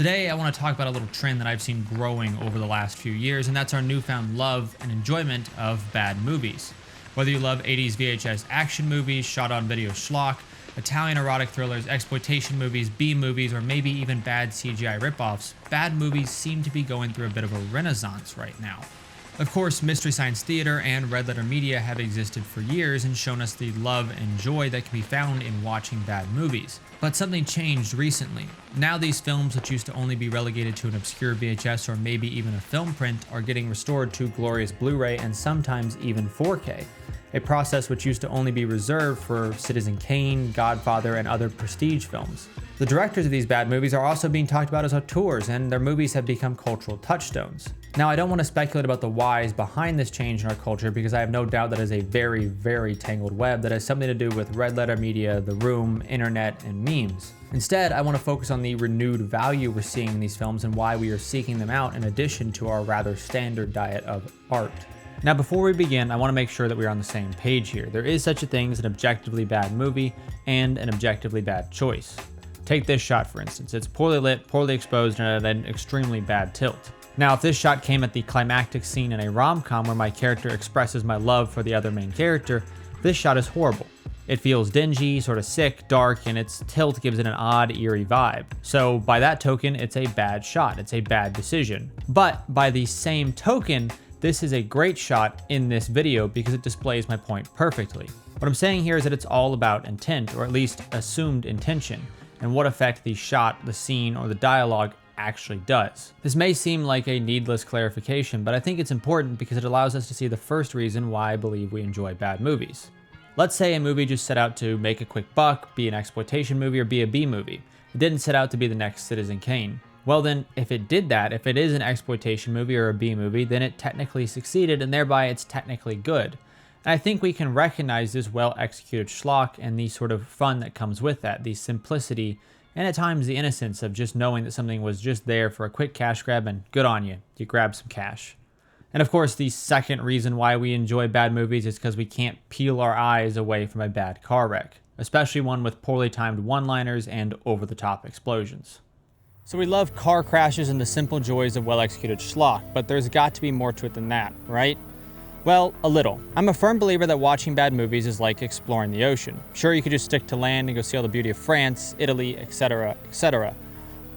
Today, I want to talk about a little trend that I've seen growing over the last few years, and that's our newfound love and enjoyment of bad movies. Whether you love 80s VHS action movies, shot on video schlock, Italian erotic thrillers, exploitation movies, B movies, or maybe even bad CGI ripoffs, bad movies seem to be going through a bit of a renaissance right now. Of course, Mystery Science Theater and Red Letter Media have existed for years and shown us the love and joy that can be found in watching bad movies. But something changed recently. Now these films, which used to only be relegated to an obscure VHS or maybe even a film print, are getting restored to glorious Blu-ray and sometimes even 4K. A process which used to only be reserved for Citizen Kane, Godfather, and other prestige films. The directors of these bad movies are also being talked about as auteurs, and their movies have become cultural touchstones. Now, I don't want to speculate about the whys behind this change in our culture because I have no doubt that is a very, very tangled web that has something to do with Red Letter Media, The Room, internet, and memes. Instead, I want to focus on the renewed value we're seeing in these films and why we are seeking them out in addition to our rather standard diet of art. Now, before we begin, I want to make sure that we're on the same page here. There is such a thing as an objectively bad movie and an objectively bad choice. Take this shot, for instance. It's poorly lit, poorly exposed, and at an extremely bad tilt. Now, if this shot came at the climactic scene in a rom-com where my character expresses my love for the other main character, this shot is horrible. It feels dingy, sort of sick, dark, and its tilt gives it an odd, eerie vibe. So by that token, it's a bad shot. It's a bad decision. But by the same token, this is a great shot in this video because it displays my point perfectly. What I'm saying here is that it's all about intent, or at least assumed intention, and what effect the shot, the scene, or the dialogue actually does. This may seem like a needless clarification, but I think it's important because it allows us to see the first reason why I believe we enjoy bad movies. Let's say a movie just set out to make a quick buck, be an exploitation movie, or be a B movie. It didn't set out to be the next Citizen Kane. Well then, if it did that, if it is an exploitation movie or a B movie, then it technically succeeded and thereby it's technically good. And I think we can recognize this well-executed schlock and the sort of fun that comes with that, the simplicity and at times the innocence of just knowing that something was just there for a quick cash grab and good on you, you grab some cash. And of course, the second reason why we enjoy bad movies is because we can't peel our eyes away from a bad car wreck, especially one with poorly timed one-liners and over-the-top explosions. So we love car crashes and the simple joys of well-executed schlock, but there's got to be more to it than that, right? Well, a little. I'm a firm believer that watching bad movies is like exploring the ocean. Sure, you could just stick to land and go see all the beauty of France, Italy, etc., etc.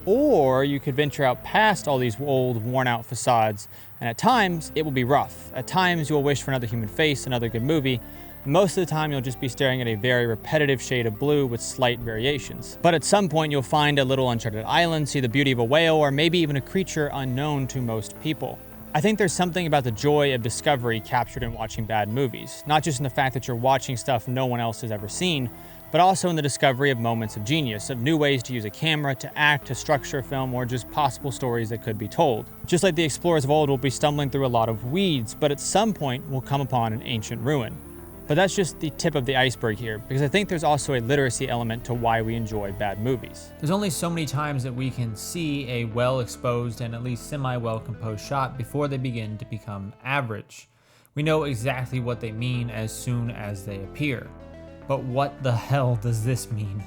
Or you could venture out past all these old, worn-out facades, and at times, it will be rough. At times, you'll wish for another human face, another good movie. Most of the time, you'll just be staring at a very repetitive shade of blue with slight variations. But at some point, you'll find a little uncharted island, see the beauty of a whale, or maybe even a creature unknown to most people. I think there's something about the joy of discovery captured in watching bad movies, not just in the fact that you're watching stuff no one else has ever seen, but also in the discovery of moments of genius, of new ways to use a camera, to act, to structure a film, or just possible stories that could be told. Just like the explorers of old will be stumbling through a lot of weeds, but at some point will come upon an ancient ruin. But that's just the tip of the iceberg here, because I think there's also a literacy element to why we enjoy bad movies. There's only so many times that we can see a well-exposed and at least semi-well-composed shot before they begin to become average. We know exactly what they mean as soon as they appear. But what the hell does this mean?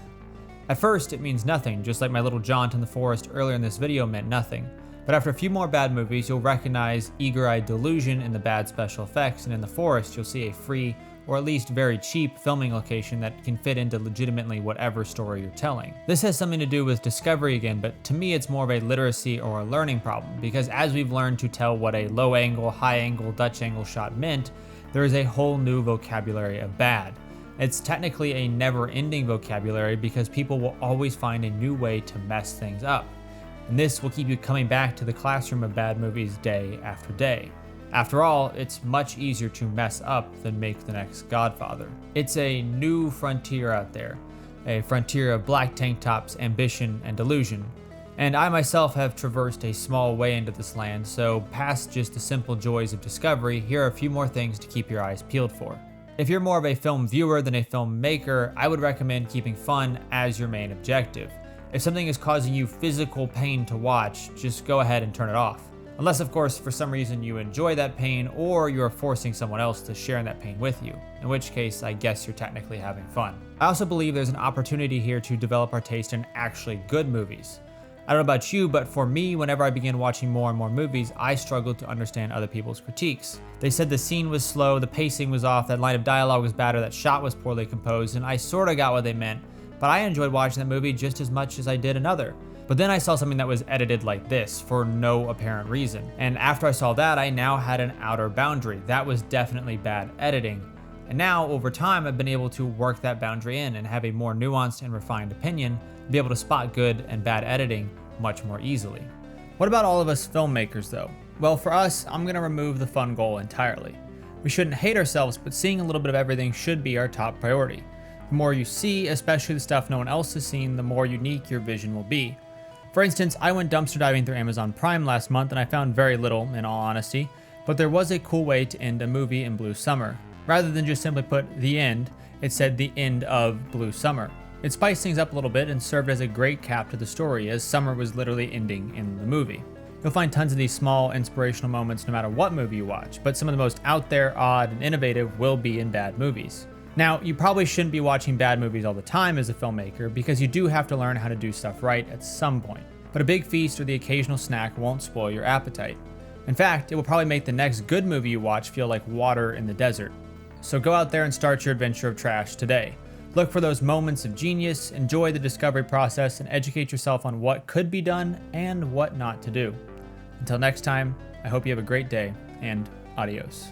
At first, it means nothing, just like my little jaunt in the forest earlier in this video meant nothing. But after a few more bad movies, you'll recognize eager-eyed delusion in the bad special effects, and in the forest, you'll see a free, or at least very cheap, filming location that can fit into legitimately whatever story you're telling. This has something to do with discovery again, but to me it's more of a literacy or a learning problem, because as we've learned to tell what a low angle, high angle, Dutch angle shot meant, there is a whole new vocabulary of bad. It's technically a never-ending vocabulary because people will always find a new way to mess things up. And this will keep you coming back to the classroom of bad movies day after day. After all, it's much easier to mess up than make the next Godfather. It's a new frontier out there, a frontier of black tank tops, ambition, and delusion. And I myself have traversed a small way into this land, so past just the simple joys of discovery, here are a few more things to keep your eyes peeled for. If you're more of a film viewer than a filmmaker, I would recommend keeping fun as your main objective. If something is causing you physical pain to watch, just go ahead and turn it off. Unless, of course, for some reason you enjoy that pain or you're forcing someone else to share in that pain with you, in which case I guess you're technically having fun. I also believe there's an opportunity here to develop our taste in actually good movies. I don't know about you, but for me, whenever I began watching more and more movies, I struggled to understand other people's critiques. They said the scene was slow, the pacing was off, that line of dialogue was bad, or that shot was poorly composed, and I sorta got what they meant, but I enjoyed watching that movie just as much as I did another. But then I saw something that was edited like this for no apparent reason. And after I saw that, I now had an outer boundary. That was definitely bad editing. And now, over time, I've been able to work that boundary in and have a more nuanced and refined opinion, and be able to spot good and bad editing much more easily. What about all of us filmmakers though? Well, for us, I'm gonna remove the fun goal entirely. We shouldn't hate ourselves, but seeing a little bit of everything should be our top priority. The more you see, especially the stuff no one else has seen, the more unique your vision will be. For instance, I went dumpster diving through Amazon Prime last month and I found very little, in all honesty, but there was a cool way to end a movie in Blue Summer. Rather than just simply put the end, it said the end of Blue Summer. It spiced things up a little bit and served as a great cap to the story, as summer was literally ending in the movie. You'll find tons of these small inspirational moments no matter what movie you watch, but some of the most out there, odd, and innovative will be in bad movies. Now, you probably shouldn't be watching bad movies all the time as a filmmaker, because you do have to learn how to do stuff right at some point. But a big feast or the occasional snack won't spoil your appetite. In fact, it will probably make the next good movie you watch feel like water in the desert. So go out there and start your adventure of trash today. Look for those moments of genius, enjoy the discovery process, and educate yourself on what could be done and what not to do. Until next time, I hope you have a great day, and adios.